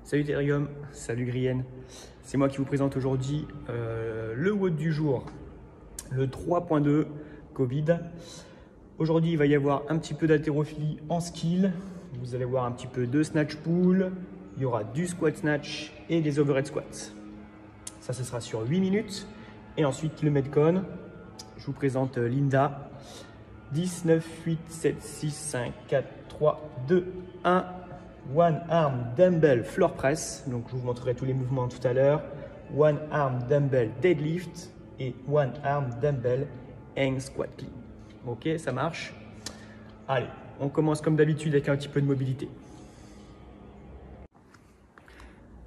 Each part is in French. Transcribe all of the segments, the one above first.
Salut Ethereum, salut Grienne. C'est moi qui vous présente aujourd'hui le WOD du jour, le 3.2 Covid. Aujourd'hui, il va y avoir un petit peu d'haltérophilie en skill. Vous allez voir un petit peu de snatch pull. Il y aura du squat snatch et des overhead squats. Ça, ce sera sur 8 minutes. Et ensuite, le Metcon. Je vous présente Linda. 10, 9, 8, 7, 6, 5, 4, 3, 2, 1. One arm dumbbell floor press, donc je vous montrerai tous les mouvements tout à l'heure. One arm dumbbell deadlift et one arm dumbbell hang squat clean. Ok, ça marche. Allez, on commence comme d'habitude avec un petit peu de mobilité.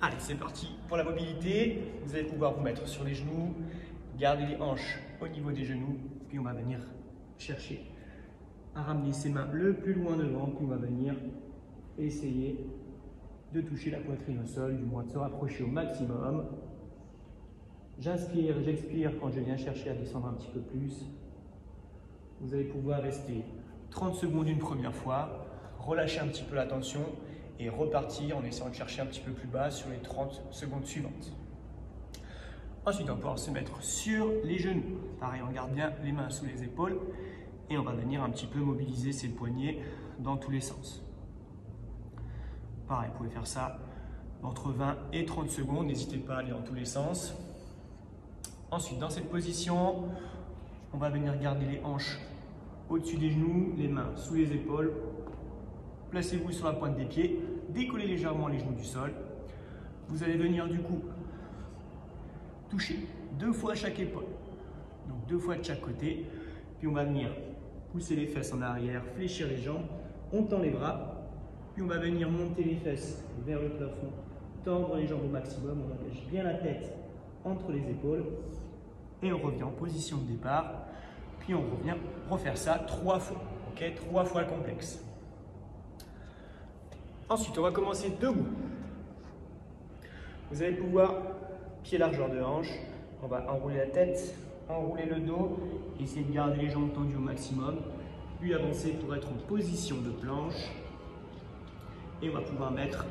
Allez, c'est parti pour la mobilité. Vous allez pouvoir vous mettre sur les genoux, garder les hanches au niveau des genoux, puis on va venir chercher à ramener ses mains le plus loin devant, puis on va venir essayer de toucher la poitrine au sol, du moins de se rapprocher au maximum. J'inspire, j'expire quand je viens chercher à descendre un petit peu plus. Vous allez pouvoir rester 30 secondes une première fois, relâcher un petit peu la tension et repartir en essayant de chercher un petit peu plus bas sur les 30 secondes suivantes. Ensuite, on va pouvoir se mettre sur les genoux. Pareil, on garde bien les mains sous les épaules et on va venir un petit peu mobiliser ses poignets dans tous les sens. Pareil, vous pouvez faire ça entre 20 et 30 secondes, n'hésitez pas à aller dans tous les sens. Ensuite, dans cette position, on va venir garder les hanches au-dessus des genoux, les mains sous les épaules. Placez-vous sur la pointe des pieds, décollez légèrement les genoux du sol. Vous allez venir du coup toucher 2 fois chaque épaule, donc 2 fois de chaque côté. Puis on va venir pousser les fesses en arrière, fléchir les jambes, on tend les bras. Puis on va venir monter les fesses vers le plafond, tendre les jambes au maximum, on attache bien la tête entre les épaules et on revient en position de départ. Puis on revient refaire ça 3 fois, ok, 3 fois le complexe. Ensuite, on va commencer debout. Vous allez pouvoir, pied largeur de hanche, on va enrouler la tête, enrouler le dos, essayer de garder les jambes tendues au maximum, puis avancer pour être en position de planche. Et on va pouvoir mettre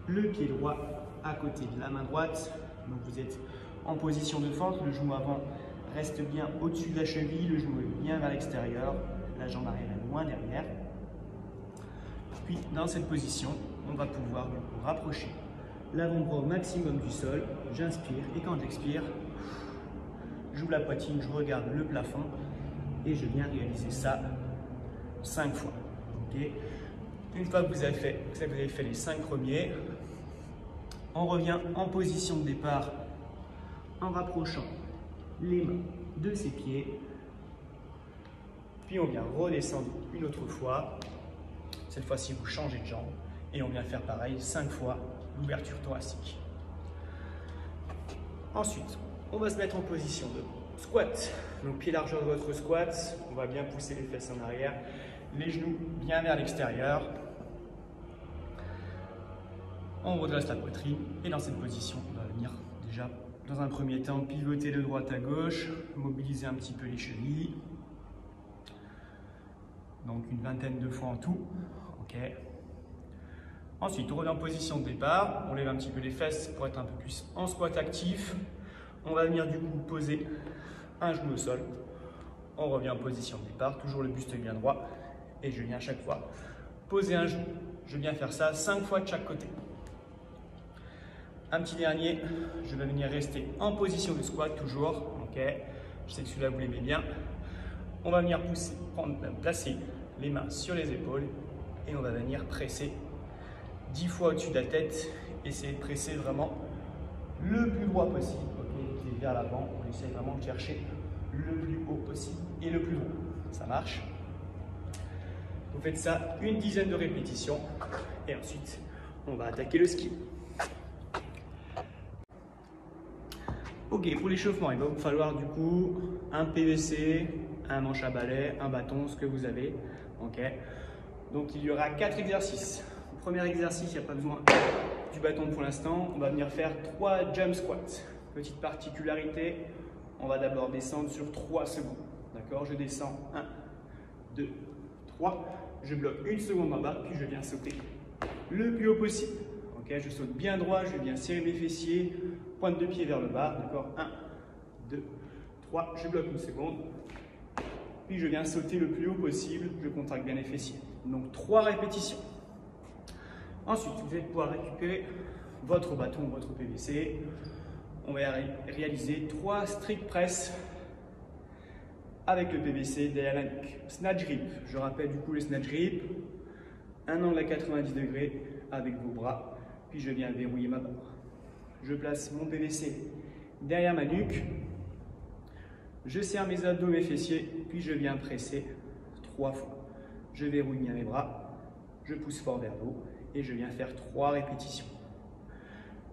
le pied droit à côté de la main droite. Donc vous êtes en position de fente, le genou avant reste bien au-dessus de la cheville, le genou est bien vers l'extérieur, la jambe arrière est loin derrière. Puis dans cette position, on va pouvoir rapprocher l'avant-bras au maximum du sol. J'inspire et quand j'expire, j'ouvre la poitrine, je regarde le plafond et je viens réaliser ça 5 fois. Okay. Une fois que vous avez fait les 5 premiers, on revient en position de départ en rapprochant les mains de ses pieds. Puis on vient redescendre une autre fois. Cette fois-ci, vous changez de jambe et on vient faire pareil 5 fois l'ouverture thoracique. Ensuite, on va se mettre en position de squat. Donc pied largeur de votre squat, on va bien pousser les fesses en arrière, les genoux bien vers l'extérieur. On redresse la poitrine et dans cette position, on va venir déjà dans un premier temps pivoter de droite à gauche, mobiliser un petit peu les chevilles. Donc une vingtaine de fois en tout. Okay. Ensuite, on revient en position de départ, on lève un petit peu les fesses pour être un peu plus en squat actif. On va venir du coup poser un genou au sol. On revient en position de départ, toujours le buste bien droit. Et je viens à chaque fois poser un genou. Je viens faire ça 5 fois de chaque côté. Un petit dernier, je vais venir rester en position de squat toujours. Okay. Je sais que celui-là vous l'aimez bien. On va venir placer les mains sur les épaules et on va venir presser 10 fois au-dessus de la tête. Essayez de presser vraiment le plus droit possible. Okay. Et vers l'avant, on essaie vraiment de chercher le plus haut possible et le plus haut. Ça marche. Vous faites ça une dizaine de répétitions et ensuite on va attaquer le ski. Ok, pour l'échauffement, il va vous falloir du coup un PVC, un manche à balai, un bâton, ce que vous avez. Ok. Donc il y aura 4 exercices. Le premier exercice, il n'y a pas besoin du bâton pour l'instant. On va venir faire 3 jump squats. Petite particularité, on va d'abord descendre sur 3 secondes. D'accord, je descends 1, 2, 3. Je bloque 1 seconde en bas, puis je viens sauter le plus haut possible. Okay, je saute bien droit, je viens serrer mes fessiers, pointe de pied vers le bas, d'accord. 1, 2, 3, je bloque une seconde. Puis je viens sauter le plus haut possible, je contracte bien les fessiers. Donc 3 répétitions. Ensuite, vous allez pouvoir récupérer votre bâton ou votre PVC. On va réaliser 3 strict press avec le PVC derrière la nuque. Snatch grip, je rappelle du coup les snatch grip. Un angle à 90 degrés avec vos bras, puis je viens verrouiller ma barre. Je place mon PVC derrière ma nuque. Je serre mes abdos, mes fessiers, puis je viens presser 3 fois. Je verrouille bien mes bras, je pousse fort vers le haut et je viens faire 3 répétitions.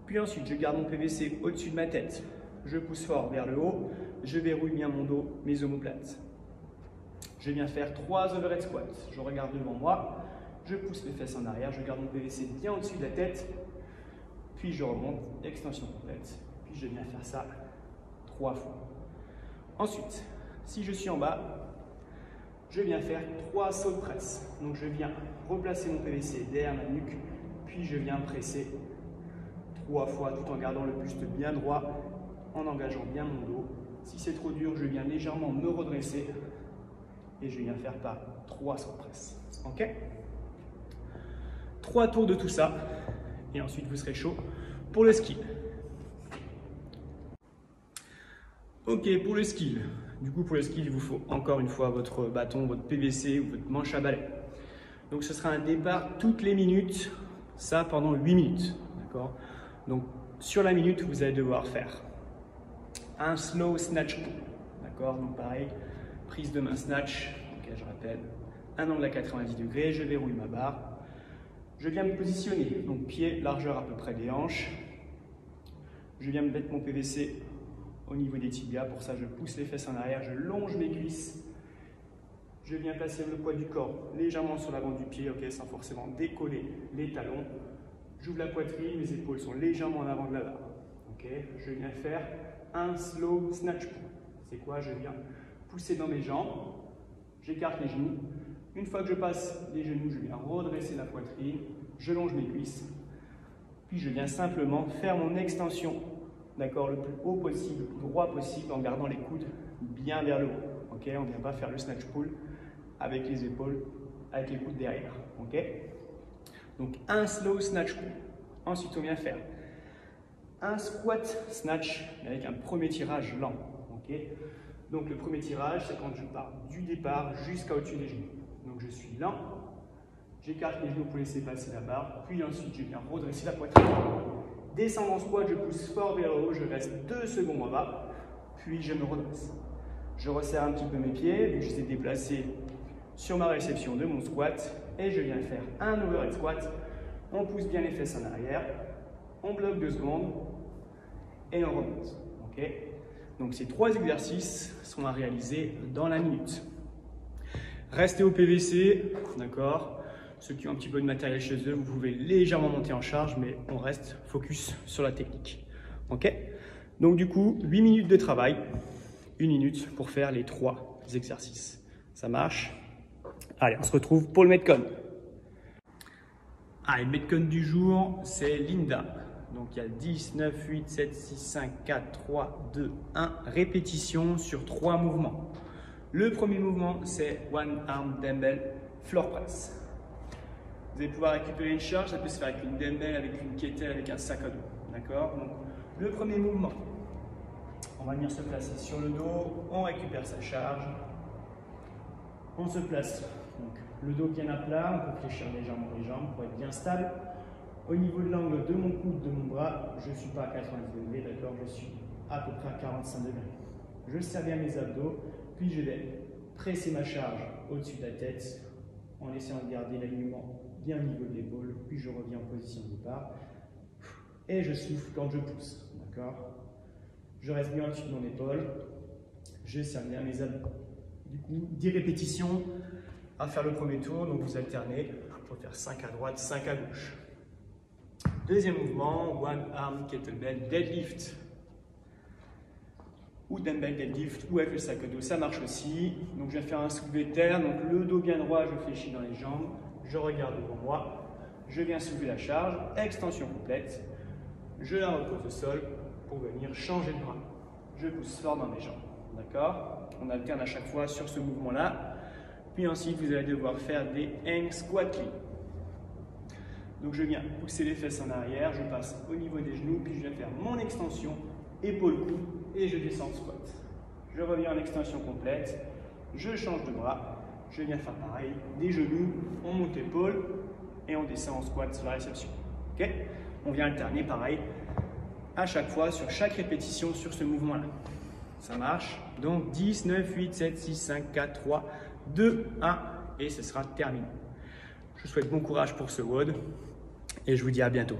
Puis ensuite, je garde mon PVC au-dessus de ma tête. Je pousse fort vers le haut, je verrouille bien mon dos, mes omoplates. Je viens faire 3 overhead squats. Je regarde devant moi, je pousse mes fesses en arrière, je garde mon PVC bien au-dessus de la tête, puis je remonte, extension complète, puis je viens faire ça 3 fois. Ensuite, si je suis en bas, je viens faire 3 saut press. Donc je viens replacer mon PVC derrière ma nuque, puis je viens presser 3 fois tout en gardant le buste bien droit, en engageant bien mon dos. Si c'est trop dur, je viens légèrement me redresser et je viens faire par 3 saut press. Ok? 3 tours de tout ça et ensuite vous serez chaud pour le skill. Ok, pour le skill. Du coup, pour le skill, il vous faut encore une fois votre bâton, votre PVC ou votre manche à balai. Donc, ce sera un départ toutes les minutes, ça pendant 8 minutes. D'accord? Donc, sur la minute, vous allez devoir faire un slow snatch pull. D'accord? Donc, pareil, prise de main snatch. Ok, je rappelle, un angle à 90 degrés, je verrouille ma barre. Je viens me positionner, donc pied, largeur à peu près des hanches. Je viens me mettre mon PVC au niveau des tibias. Pour ça, je pousse les fesses en arrière, je longe mes cuisses. Je viens placer le poids du corps légèrement sur l'avant du pied, ok, sans forcément décoller les talons. J'ouvre la poitrine, mes épaules sont légèrement en avant de la barre. Ok, je viens faire un slow snatch pull. C'est quoi? Je viens pousser dans mes jambes, j'écarte les genoux. Une fois que je passe les genoux, je viens redresser la poitrine, je longe mes cuisses, puis je viens simplement faire mon extension, d'accord, le plus haut possible, le plus droit possible, en gardant les coudes bien vers le haut. Ok, on ne vient pas faire le snatch pull avec les épaules, avec les coudes derrière. Ok, donc un slow snatch pull. Ensuite, on vient faire un squat snatch avec un premier tirage lent. Ok, donc le premier tirage, c'est quand je pars du départ jusqu'à au-dessus des genoux. Donc je suis lent, j'écarte les genoux pour laisser passer la barre, puis ensuite je viens redresser la poitrine. Descendre en squat, je pousse fort vers le haut, je reste 2 secondes en bas, puis je me redresse. Je resserre un petit peu mes pieds, vu que je les ai déplacés sur ma réception de mon squat, et je viens faire un overhead squat. On pousse bien les fesses en arrière, on bloque 2 secondes, et on remonte. Okay, donc ces 3 exercices sont à réaliser dans la minute. Restez au PVC, d'accord. Ceux qui ont un petit peu de matériel chez eux, vous pouvez légèrement monter en charge, mais on reste focus sur la technique. Ok? Donc du coup, 8 minutes de travail, 1 minute pour faire les 3 exercices. Ça marche? Allez, on se retrouve pour le Metcon. Allez, le Metcon du jour, c'est Linda. Donc il y a 10, 9, 8, 7, 6, 5, 4, 3, 2, 1. Répétition sur 3 mouvements. Le premier mouvement, c'est One Arm Dumbbell Floor Press. Vous allez pouvoir récupérer une charge, ça peut se faire avec une dumbbell, avec une kettlebell, avec un sac à dos. D'accord? Donc, le premier mouvement, on va venir se placer sur le dos, on récupère sa charge, on se place. Donc, le dos bien à plat, on peut fléchir légèrement les jambes pour être bien stable. Au niveau de l'angle de mon coude, de mon bras, je ne suis pas à 90 degrés, d'accord? Je suis à peu près à 45 degrés. Je serre bien mes abdos, puis je vais presser ma charge au-dessus de la tête en essayant de garder l'alignement bien au niveau de l'épaule, puis je reviens en position de départ et je souffle quand je pousse, d'accord? Je reste bien au-dessus de mon épaule, je serre bien mes abdos. Du coup, 10 répétitions à faire le premier tour, donc vous alternez pour faire 5 à droite, 5 à gauche. Deuxième mouvement, One Arm Kettlebell Deadlift. Ou dumbbell deadlift, ou avec le sac à dos, ça marche aussi. Donc je vais faire un soulevé de terre, donc le dos bien droit, je fléchis dans les jambes, je regarde devant moi, Je viens soulever la charge, extension complète. Je la repose au sol pour venir changer de bras. Je pousse fort dans mes jambes. D'accord? On alterne à chaque fois sur ce mouvement-là. Puis ensuite, vous allez devoir faire des hang squat clean. Donc je viens pousser les fesses en arrière, je passe au niveau des genoux, puis je viens faire mon extension, épaule-cou, et je descends en squat. Je reviens en extension complète, je change de bras, je viens faire pareil, des genoux, on monte épaule, et on descend en squat sur la réception. Ok? On vient alterner pareil, à chaque fois, sur chaque répétition, sur ce mouvement-là. Ça marche. Donc 10, 9, 8, 7, 6, 5, 4, 3, 2, 1, et ce sera terminé. Je vous souhaite bon courage pour ce WOD et je vous dis à bientôt.